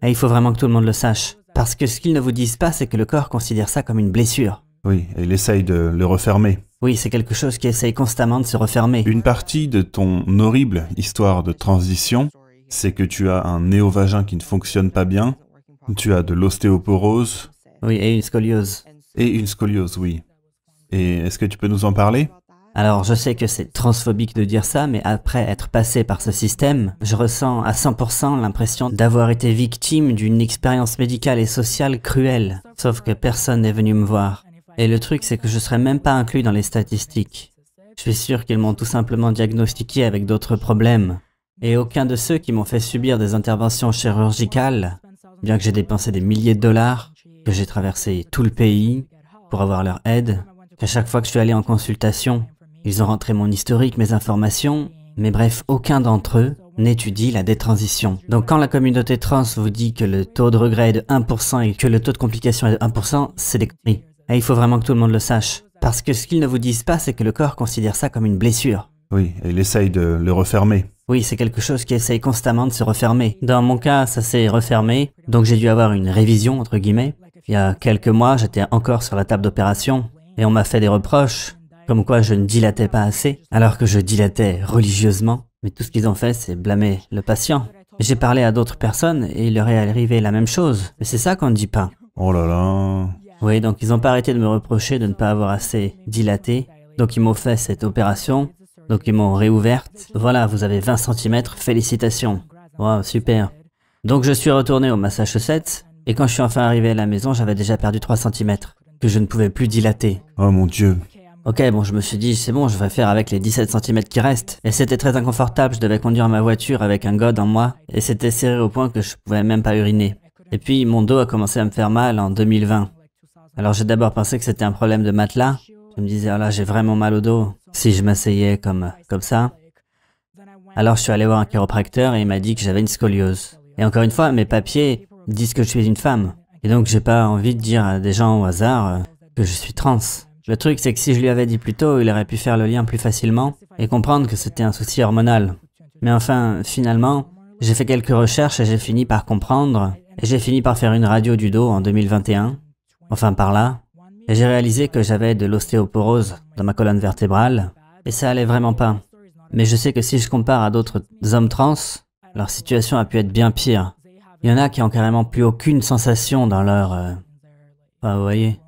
Et il faut vraiment que tout le monde le sache. Parce que ce qu'ils ne vous disent pas, c'est que le corps considère ça comme une blessure. Oui, et il essaye de le refermer. Oui, c'est quelque chose qui essaye constamment de se refermer. Une partie de ton horrible histoire de transition, c'est que tu as un néovagin qui ne fonctionne pas bien, tu as de l'ostéoporose. Oui, et une scoliose. Et une scoliose, oui. Et est-ce que tu peux nous en parler? Alors, je sais que c'est transphobique de dire ça, mais après être passé par ce système, je ressens à 100% l'impression d'avoir été victime d'une expérience médicale et sociale cruelle. Sauf que personne n'est venu me voir. Et le truc, c'est que je serais même pas inclus dans les statistiques. Je suis sûr qu'ils m'ont tout simplement diagnostiqué avec d'autres problèmes. Et aucun de ceux qui m'ont fait subir des interventions chirurgicales, bien que j'ai dépensé des milliers de dollars, que j'ai traversé tout le pays pour avoir leur aide, qu'à chaque fois que je suis allé en consultation, ils ont rentré mon historique, mes informations, mais bref, aucun d'entre eux n'étudie la détransition. Donc quand la communauté trans vous dit que le taux de regret est de 1% et que le taux de complication est de 1%, c'est des conneries. Et il faut vraiment que tout le monde le sache. Parce que ce qu'ils ne vous disent pas, c'est que le corps considère ça comme une blessure. Oui, et il essaye de le refermer. Oui, c'est quelque chose qui essaye constamment de se refermer. Dans mon cas, ça s'est refermé, donc j'ai dû avoir une révision, entre guillemets. Il y a quelques mois, j'étais encore sur la table d'opération, et on m'a fait des reproches, comme quoi je ne dilatais pas assez, alors que je dilatais religieusement. Mais tout ce qu'ils ont fait, c'est blâmer le patient. J'ai parlé à d'autres personnes, et il leur est arrivé la même chose. Mais c'est ça qu'on ne dit pas. Oh là là... Oui, donc ils n'ont pas arrêté de me reprocher de ne pas avoir assez dilaté. Donc ils m'ont fait cette opération. Donc ils m'ont réouverte. Voilà, vous avez 20 cm, félicitations. Wow, super. Donc je suis retourné au Massachusetts, et quand je suis enfin arrivé à la maison, j'avais déjà perdu 3 cm, que je ne pouvais plus dilater. Oh mon Dieu. Ok, bon, je me suis dit, c'est bon, je vais faire avec les 17 cm qui restent. Et c'était très inconfortable, je devais conduire ma voiture avec un god en moi, et c'était serré au point que je pouvais même pas uriner. Et puis mon dos a commencé à me faire mal en 2020. Alors j'ai d'abord pensé que c'était un problème de matelas. Je me disais, oh là, j'ai vraiment mal au dos si je m'asseyais comme ça. Alors je suis allé voir un chiropracteur et il m'a dit que j'avais une scoliose. Et encore une fois, mes papiers disent que je suis une femme. Et donc j'ai pas envie de dire à des gens au hasard que je suis trans. Le truc, c'est que si je lui avais dit plus tôt, il aurait pu faire le lien plus facilement et comprendre que c'était un souci hormonal. Mais enfin, finalement, j'ai fait quelques recherches et j'ai fini par comprendre. Et j'ai fini par faire une radio du dos en 2021. Enfin par là, et j'ai réalisé que j'avais de l'ostéoporose dans ma colonne vertébrale, et ça allait vraiment pas. Mais je sais que si je compare à d'autres hommes trans, leur situation a pu être bien pire. Il y en a qui ont carrément plus aucune sensation dans leur... Enfin, vous voyez.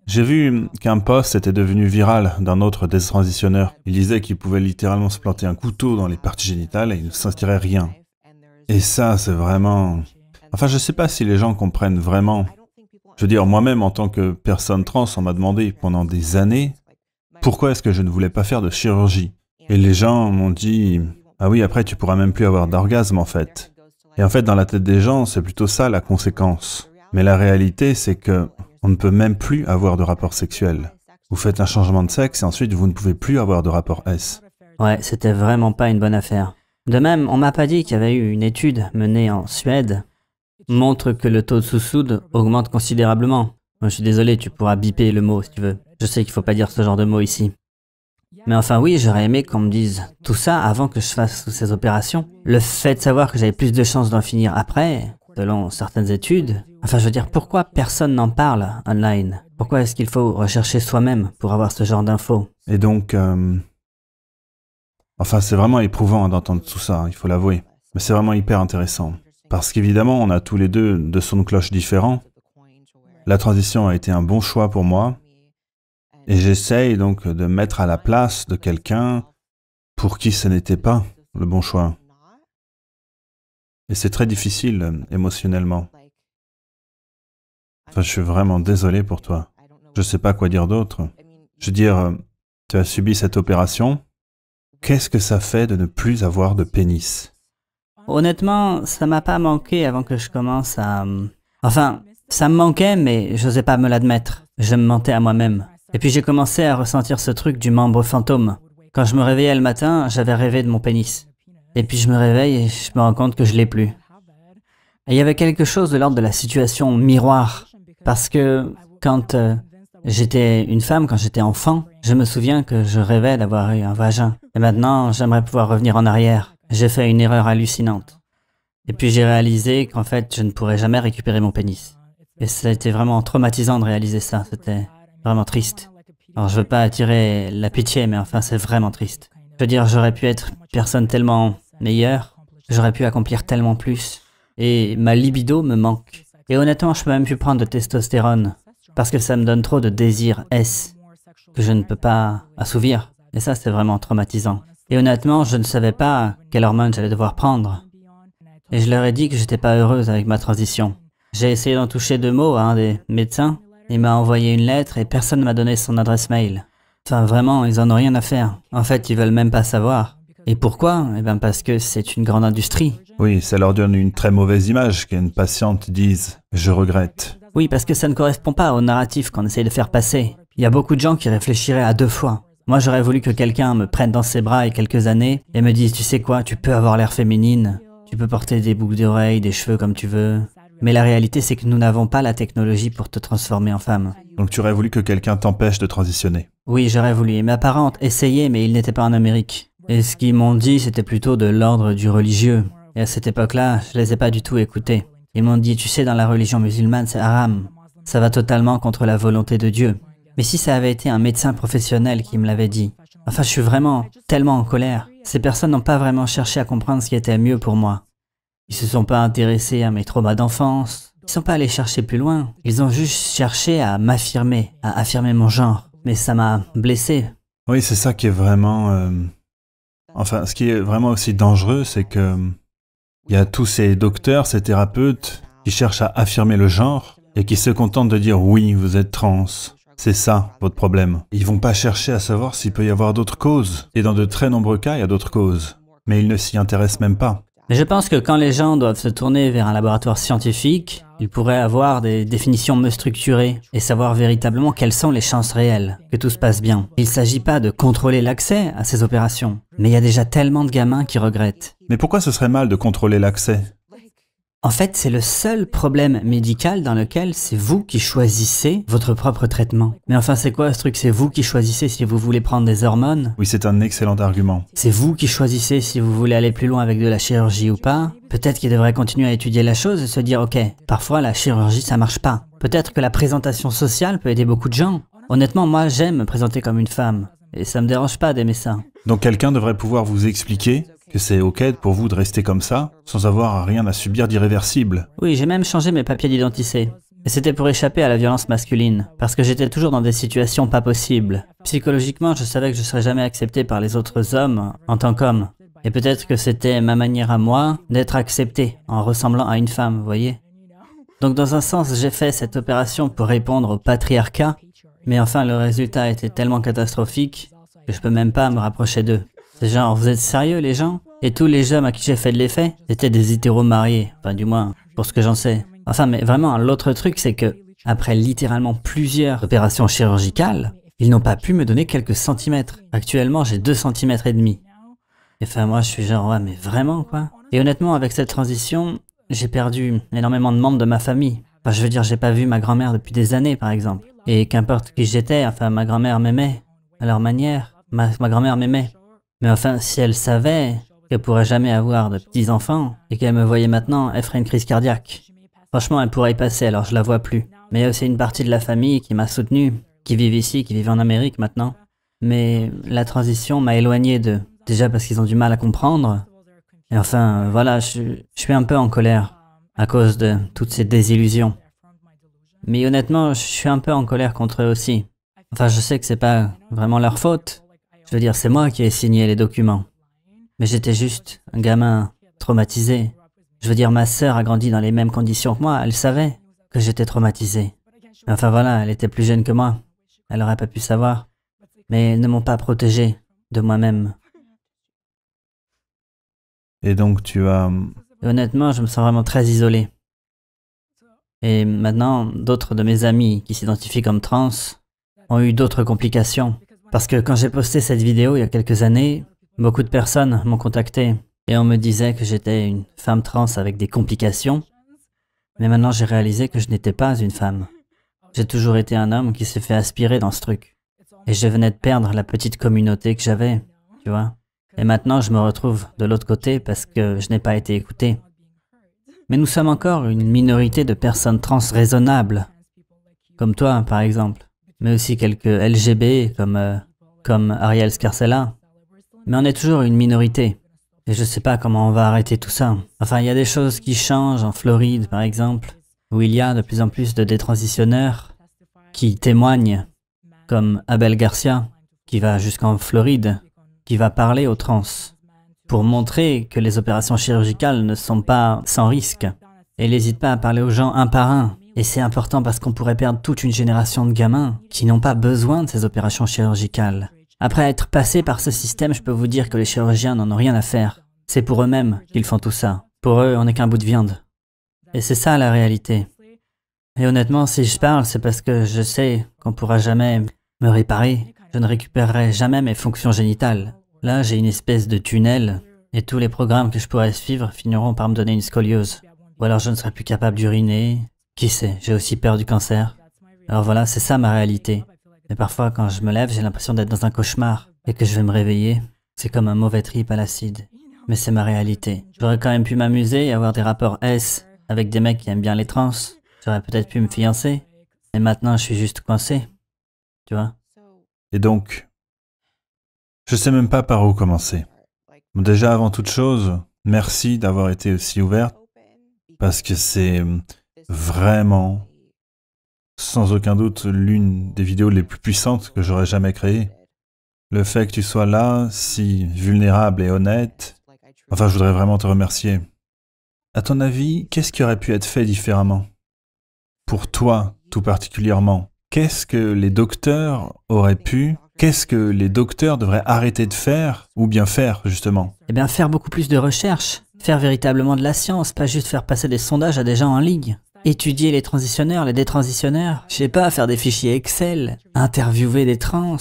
J'ai vu qu'un post était devenu viral d'un autre déstransitionneur. Il disait qu'il pouvait littéralement se planter un couteau dans les parties génitales et il ne sentirait rien. Et ça, c'est vraiment... Enfin, je sais pas si les gens comprennent vraiment... Je veux dire, moi-même, en tant que personne trans, on m'a demandé pendant des années pourquoi est-ce que je ne voulais pas faire de chirurgie. Et les gens m'ont dit, ah oui, après tu pourras même plus avoir d'orgasme en fait. Et en fait, dans la tête des gens, c'est plutôt ça la conséquence. Mais la réalité, c'est que on ne peut même plus avoir de rapport sexuel. Vous faites un changement de sexe et ensuite vous ne pouvez plus avoir de rapport S. Ouais, c'était vraiment pas une bonne affaire. De même, on m'a pas dit qu'il y avait eu une étude menée en Suède montre que le taux de sous-soude augmente considérablement. Moi, je suis désolé, tu pourras biper le mot si tu veux. Je sais qu'il faut pas dire ce genre de mots ici. Mais enfin oui, j'aurais aimé qu'on me dise tout ça avant que je fasse toutes ces opérations. Le fait de savoir que j'avais plus de chances d'en finir après, selon certaines études. Enfin, je veux dire, pourquoi personne n'en parle online? Pourquoi est-ce qu'il faut rechercher soi-même pour avoir ce genre d'infos? Et donc, enfin, c'est vraiment éprouvant d'entendre tout ça, il faut l'avouer. Mais c'est vraiment hyper intéressant. Parce qu'évidemment, on a tous les deux deux sons de cloche différents. La transition a été un bon choix pour moi. Et j'essaye donc de mettre à la place de quelqu'un pour qui ce n'était pas le bon choix. Et c'est très difficile émotionnellement. Enfin, je suis vraiment désolé pour toi. Je ne sais pas quoi dire d'autre. Je veux dire, tu as subi cette opération. Qu'est-ce que ça fait de ne plus avoir de pénis? Honnêtement, ça m'a pas manqué avant que je commence à... Enfin, ça me manquait, mais j'osais pas me l'admettre. Je me mentais à moi-même. Et puis j'ai commencé à ressentir ce truc du membre fantôme. Quand je me réveillais le matin, j'avais rêvé de mon pénis. Et puis je me réveille et je me rends compte que je l'ai plus. Et il y avait quelque chose de l'ordre de la situation miroir. Parce que quand j'étais une femme, quand j'étais enfant, je me souviens que je rêvais d'avoir eu un vagin. Et maintenant, j'aimerais pouvoir revenir en arrière. J'ai fait une erreur hallucinante. Et puis j'ai réalisé qu'en fait, je ne pourrais jamais récupérer mon pénis. Et ça a été vraiment traumatisant de réaliser ça, c'était vraiment triste. Alors je veux pas attirer la pitié, mais enfin c'est vraiment triste. Je veux dire, j'aurais pu être une personne tellement meilleure, j'aurais pu accomplir tellement plus. Et ma libido me manque. Et honnêtement, je peux même plus prendre de testostérone, parce que ça me donne trop de désir S, que je ne peux pas assouvir. Et ça, c'est vraiment traumatisant. Et honnêtement, je ne savais pas quelle hormone j'allais devoir prendre. Et je leur ai dit que j'étais pas heureuse avec ma transition. J'ai essayé d'en toucher 2 mots à un des médecins. Il m'a envoyé une lettre et personne ne m'a donné son adresse mail. Enfin, vraiment, ils en ont rien à faire. En fait, ils veulent même pas savoir. Et pourquoi? Eh bien, parce que c'est une grande industrie. Oui, ça leur donne une très mauvaise image qu'une patiente dise « je regrette ». Oui, parce que ça ne correspond pas au narratif qu'on essaye de faire passer. Il y a beaucoup de gens qui réfléchiraient à 2 fois. Moi, j'aurais voulu que quelqu'un me prenne dans ses bras il y a quelques années et me dise « tu sais quoi, tu peux avoir l'air féminine, tu peux porter des boucles d'oreilles, des cheveux comme tu veux. » Mais la réalité, c'est que nous n'avons pas la technologie pour te transformer en femme. Donc tu aurais voulu que quelqu'un t'empêche de transitionner. Oui, j'aurais voulu. Et ma parente essayait, mais ils n'étaient pas en Amérique. Et ce qu'ils m'ont dit, c'était plutôt de l'ordre du religieux. Et à cette époque-là, je les ai pas du tout écoutés. Ils m'ont dit, tu sais, dans la religion musulmane, c'est haram. Ça va totalement contre la volonté de Dieu. Mais si ça avait été un médecin professionnel qui me l'avait dit, enfin, je suis vraiment tellement en colère. Ces personnes n'ont pas vraiment cherché à comprendre ce qui était mieux pour moi. Ils se sont pas intéressés à mes traumas d'enfance. Ils sont pas allés chercher plus loin. Ils ont juste cherché à m'affirmer, à affirmer mon genre. Mais ça m'a blessé. Oui, c'est ça qui est vraiment... Enfin, ce qui est vraiment aussi dangereux, c'est que il y a tous ces docteurs, ces thérapeutes qui cherchent à affirmer le genre et qui se contentent de dire « oui, vous êtes trans ». C'est ça, votre problème. Ils vont pas chercher à savoir s'il peut y avoir d'autres causes. Et dans de très nombreux cas, il y a d'autres causes. Mais ils ne s'y intéressent même pas. Mais je pense que quand les gens doivent se tourner vers un laboratoire scientifique, ils pourraient avoir des définitions mieux structurées et savoir véritablement quelles sont les chances réelles que tout se passe bien. Il ne s'agit pas de contrôler l'accès à ces opérations, mais il y a déjà tellement de gamins qui regrettent. Mais pourquoi ce serait mal de contrôler l'accès ? En fait, c'est le seul problème médical dans lequel c'est vous qui choisissez votre propre traitement. Mais enfin, c'est quoi ce truc? C'est vous qui choisissez si vous voulez prendre des hormones? Oui, c'est un excellent argument. C'est vous qui choisissez si vous voulez aller plus loin avec de la chirurgie ou pas? Peut-être qu'il devrait continuer à étudier la chose et se dire, ok, parfois la chirurgie ça marche pas. Peut-être que la présentation sociale peut aider beaucoup de gens. Honnêtement, moi j'aime me présenter comme une femme. Et ça me dérange pas d'aimer ça. Donc quelqu'un devrait pouvoir vous expliquer que c'est ok pour vous de rester comme ça, sans avoir rien à subir d'irréversible. Oui, j'ai même changé mes papiers d'identité. Et c'était pour échapper à la violence masculine, parce que j'étais toujours dans des situations pas possibles. Psychologiquement, je savais que je serais jamais accepté par les autres hommes en tant qu'homme. Et peut-être que c'était ma manière à moi d'être accepté en ressemblant à une femme, vous voyez. Donc dans un sens, j'ai fait cette opération pour répondre au patriarcat, mais enfin le résultat était tellement catastrophique que je peux même pas me rapprocher d'eux. C'est genre, vous êtes sérieux les gens? Et tous les hommes à qui j'ai fait de l'effet, c'était des hétéros mariés, enfin du moins, pour ce que j'en sais. Enfin, mais vraiment, l'autre truc, c'est que, après littéralement plusieurs opérations chirurgicales, ils n'ont pas pu me donner quelques centimètres. Actuellement, j'ai 2 centimètres et demi. Et enfin, moi, je suis genre, ouais, mais vraiment, quoi. Et honnêtement, avec cette transition, j'ai perdu énormément de membres de ma famille. Enfin, je veux dire, j'ai pas vu ma grand-mère depuis des années, par exemple. Et qu'importe qui j'étais, enfin, ma grand-mère m'aimait. À leur manière, ma grand-mère m'aimait. Mais enfin, si elle savait qu'elle pourrait jamais avoir de petits-enfants, et qu'elle me voyait maintenant, elle ferait une crise cardiaque. Franchement, elle pourrait y passer, alors je la vois plus. Mais il y a aussi une partie de la famille qui m'a soutenu, qui vivent ici, qui vivent en Amérique maintenant. Mais la transition m'a éloigné d'eux. Déjà parce qu'ils ont du mal à comprendre. Et enfin, voilà, je suis un peu en colère à cause de toutes ces désillusions. Mais honnêtement, je suis un peu en colère contre eux aussi. Enfin, je sais que c'est pas vraiment leur faute. Je veux dire, c'est moi qui ai signé les documents. Mais j'étais juste un gamin traumatisé. Je veux dire, ma sœur a grandi dans les mêmes conditions que moi, elle savait que j'étais traumatisé. Enfin voilà, elle était plus jeune que moi. Elle aurait pas pu savoir. Mais ils ne m'ont pas protégé de moi-même. Et donc tu as... Et honnêtement, je me sens vraiment très isolé. Et maintenant, d'autres de mes amis qui s'identifient comme trans ont eu d'autres complications. Parce que quand j'ai posté cette vidéo il y a quelques années, beaucoup de personnes m'ont contacté et on me disait que j'étais une femme trans avec des complications. Mais maintenant j'ai réalisé que je n'étais pas une femme. J'ai toujours été un homme qui s'est fait aspirer dans ce truc. Et je venais de perdre la petite communauté que j'avais, tu vois. Et maintenant je me retrouve de l'autre côté parce que je n'ai pas été écouté. Mais nous sommes encore une minorité de personnes trans raisonnables, comme toi par exemple, mais aussi quelques LGB comme Ariel Scarcella. Mais on est toujours une minorité. Et je ne sais pas comment on va arrêter tout ça. Enfin, il y a des choses qui changent en Floride, par exemple, où il y a de plus en plus de détransitionneurs qui témoignent, comme Abel Garcia, qui va jusqu'en Floride, qui va parler aux trans, pour montrer que les opérations chirurgicales ne sont pas sans risque. Et il n'hésite pas à parler aux gens un par un. Et c'est important parce qu'on pourrait perdre toute une génération de gamins qui n'ont pas besoin de ces opérations chirurgicales. Après être passé par ce système, je peux vous dire que les chirurgiens n'en ont rien à faire. C'est pour eux-mêmes qu'ils font tout ça. Pour eux, on n'est qu'un bout de viande. Et c'est ça la réalité. Et honnêtement, si je parle, c'est parce que je sais qu'on ne pourra jamais me réparer. Je ne récupérerai jamais mes fonctions génitales. Là, j'ai une espèce de tunnel, et tous les programmes que je pourrais suivre finiront par me donner une scoliose. Ou alors je ne serai plus capable d'uriner. Qui sait, j'ai aussi peur du cancer. Alors voilà, c'est ça ma réalité. Mais parfois, quand je me lève, j'ai l'impression d'être dans un cauchemar et que je vais me réveiller. C'est comme un mauvais trip à l'acide. Mais c'est ma réalité. J'aurais quand même pu m'amuser et avoir des rapports S avec des mecs qui aiment bien les trans. J'aurais peut-être pu me fiancer. Mais maintenant, je suis juste coincé. Tu vois? Et donc, je sais même pas par où commencer. Bon, déjà, avant toute chose, merci d'avoir été aussi ouverte, parce que c'est vraiment, sans aucun doute, l'une des vidéos les plus puissantes que j'aurais jamais créées. Le fait que tu sois là, si vulnérable et honnête, enfin, je voudrais vraiment te remercier. À ton avis, qu'est-ce qui aurait pu être fait différemment? Pour toi, tout particulièrement, qu'est-ce que les docteurs auraient pu, qu'est-ce que les docteurs devraient arrêter de faire, ou bien faire, justement? Eh bien, faire beaucoup plus de recherches. Faire véritablement de la science, pas juste faire passer des sondages à des gens en ligne. Étudier les transitionneurs, les détransitionneurs. Je sais pas, faire des fichiers Excel. Interviewer des trans.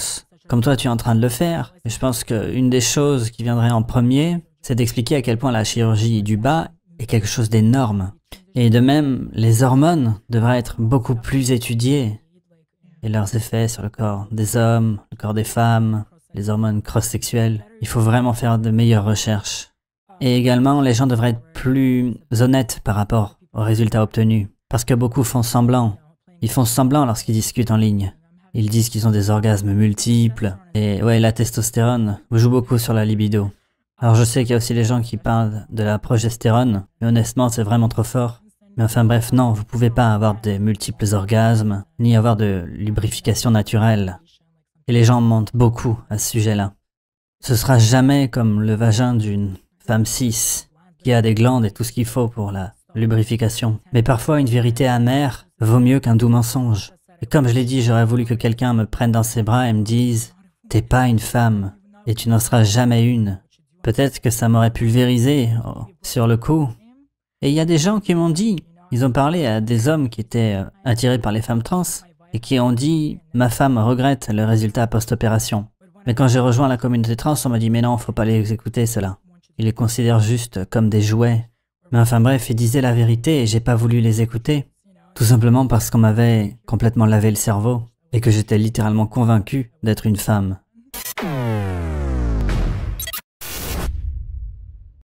Comme toi, tu es en train de le faire. Et je pense qu'une des choses qui viendrait en premier, c'est d'expliquer à quel point la chirurgie du bas est quelque chose d'énorme. Et de même, les hormones devraient être beaucoup plus étudiées. Et leurs effets sur le corps des hommes, le corps des femmes, les hormones cross-sexuelles. Il faut vraiment faire de meilleures recherches. Et également, les gens devraient être plus honnêtes par rapport aux résultats obtenus. Parce que beaucoup font semblant. Ils font semblant lorsqu'ils discutent en ligne. Ils disent qu'ils ont des orgasmes multiples. Et ouais, la testostérone joue beaucoup sur la libido. Alors je sais qu'il y a aussi les gens qui parlent de la progestérone, mais honnêtement, c'est vraiment trop fort. Mais enfin bref, non, vous pouvez pas avoir des multiples orgasmes, ni avoir de lubrification naturelle. Et les gens mentent beaucoup à ce sujet-là. Ce sera jamais comme le vagin d'une femme cis, qui a des glandes et tout ce qu'il faut pour la lubrification. Mais parfois, une vérité amère vaut mieux qu'un doux mensonge. Et comme je l'ai dit, j'aurais voulu que quelqu'un me prenne dans ses bras et me dise « T'es pas une femme, et tu n'en seras jamais une ». Peut-être que ça m'aurait pulvérisé sur le coup. Et il y a des gens qui m'ont dit, ils ont parlé à des hommes qui étaient attirés par les femmes trans, et qui ont dit « Ma femme regrette le résultat post-opération ». Mais quand j'ai rejoint la communauté trans, on m'a dit « Mais non, faut pas les écouter, cela ». Ils les considèrent juste comme des jouets. Mais enfin bref, ils disaient la vérité et j'ai pas voulu les écouter. Tout simplement parce qu'on m'avait complètement lavé le cerveau et que j'étais littéralement convaincu d'être une femme.